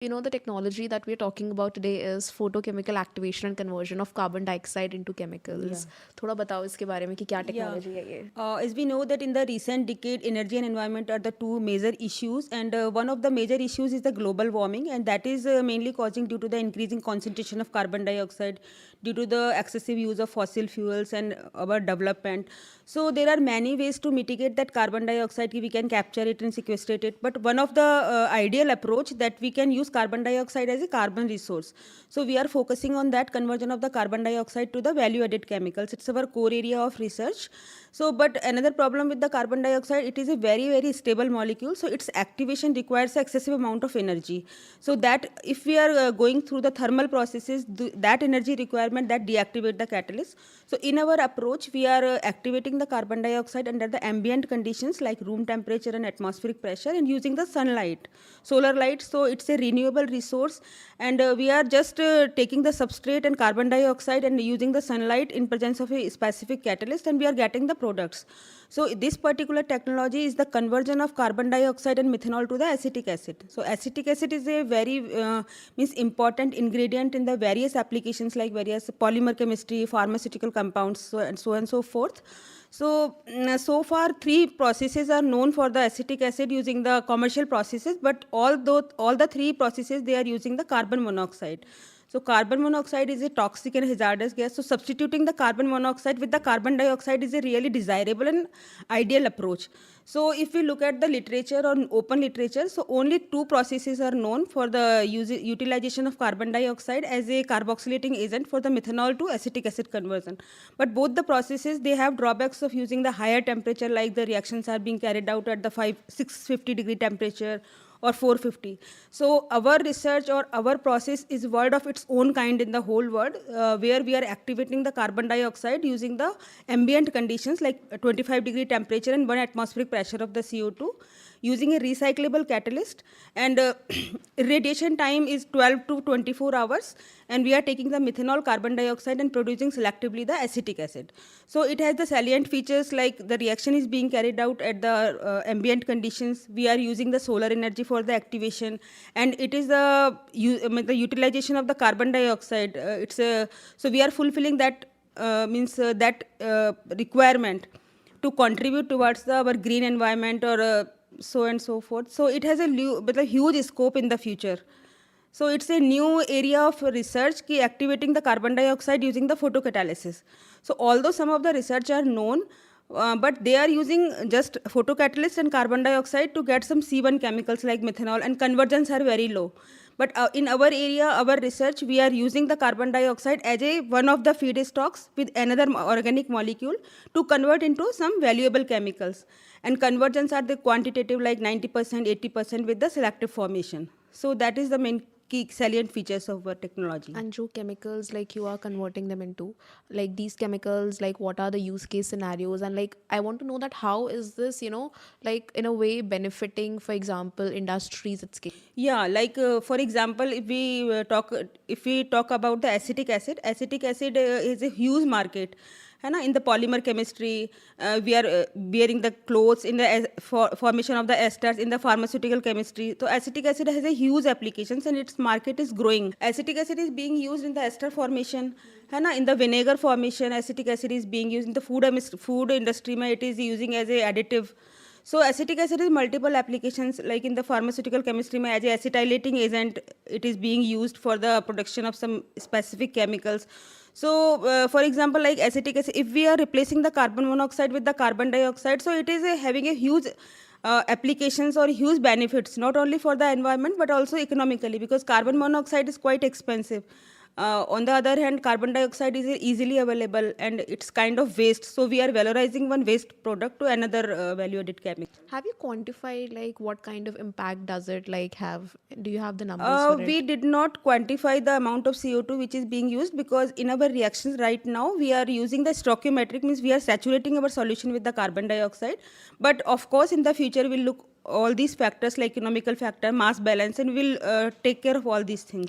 The technology that we're talking about today is photochemical activation and conversion of carbon dioxide into Yeah. chemicals. थोड़ा बताओ इसके बारे में कि क्या Yeah. टेक्नोलॉजी है ये? As we know that in the recent decade, energy and environment are the two major issues, and one of the major issues is the global warming, and that is mainly causing due to the increasing concentration of carbon dioxide, due to the excessive use of fossil fuels and our development. So there are many ways to mitigate that carbon dioxide. We can capture it and sequestrate it, but one of the ideal approach that we can use carbon dioxide as a carbon resource. So we are focusing on that conversion of the carbon dioxide to the value-added chemicals. It's our core area of research. So, but another problem with the carbon dioxide, it is a very stable molecule. So its activation requires excessive amount of energy. So that if we are going through the thermal processes, that energy requirement that deactivate the catalyst. So in our approach, we are activating the carbon dioxide under the ambient conditions like room temperature and atmospheric pressure, and using the sunlight, solar light. So it's a renewable resource, and we are just taking the substrate and carbon dioxide and using the sunlight in presence of a specific catalyst, and we are getting the products. So this particular technology is the conversion of carbon dioxide and methanol to the acetic acid. So acetic acid is a very means important ingredient in the various applications like various polymer chemistry, pharmaceutical compounds, so forth. So, so far three processes are known for the acetic acid using the commercial processes, but all the three processes, they are using the carbon monoxide. So carbon monoxide is a toxic and hazardous gas. So substituting the carbon monoxide with the carbon dioxide is a really desirable and ideal approach. So if we look at the literature or open literature, so only two processes are known for the utilization of carbon dioxide as a carboxylating agent for the methanol to acetic acid conversion. But both the processes, they have drawbacks of using the higher temperature, like the reactions are being carried out at the 650-degree temperature or 450. So our research or our process is world of its own kind in the whole world, where we are activating the carbon dioxide using the ambient conditions like 25-degree temperature and 1 atmospheric pressure of the CO2, using a recyclable catalyst, and irradiation time is 12 to 24 hours, and we are taking the methanol, carbon dioxide, and producing selectively the acetic acid. So it has the salient features like the reaction is being carried out at the ambient conditions. We are using the solar energy for the activation, and it is the utilization of the carbon dioxide. So we are fulfilling that requirement to contribute towards our green environment, or so and so forth. So it has a huge scope in the future. So it's a new area of research ki activating the carbon dioxide using the photocatalysis. So although some of the research are known, but they are using just photocatalyst and carbon dioxide to get some C1 chemicals like methanol, and conversions are very low. But in our area, our research, we are using the carbon dioxide as one of the feedstocks with another organic molecule to convert into some valuable chemicals. And conversions are the quantitative like 90%, 80% with the selective formation. So that is the main key salient features of our technology. And जो chemicals like you are converting them into, like these chemicals, like what are the use case scenarios, and like I want to know that how is this, like in a way benefiting, for example, industries at scale? Yeah, like for example, if we talk about the acetic acid is a huge market. है ना, in the polymer chemistry, we are wearing the clothes in the formation of the esters in the pharmaceutical chemistry. So acetic acid has a huge applications, and its market is growing. Acetic acid is being used in the ester formation, है ना, in the vinegar formation. Acetic acid is being used in the food industry में it is using as a additive. So acetic acid is multiple applications, like in the pharmaceutical chemistry में as a acetylating agent it is being used for the production of some specific chemicals. So for example, like acetic acid, if we are replacing the carbon monoxide with the carbon dioxide, so it is having a huge applications or huge benefits, not only for the environment but also economically, because carbon monoxide is quite expensive. On the other hand, carbon dioxide is easily available, and it's kind of waste. So we are valorizing one waste product to another value-added chemical. Have you quantified like what kind of impact does it like have? Do you have the numbers for We it? did not quantify the amount of CO2 which is being used, because in our reactions right now we are using the stoichiometric, means we are saturating our solution with the carbon dioxide. But of course, in the future we'll look all these factors like economical factor, mass balance, and we'll take care of all these things.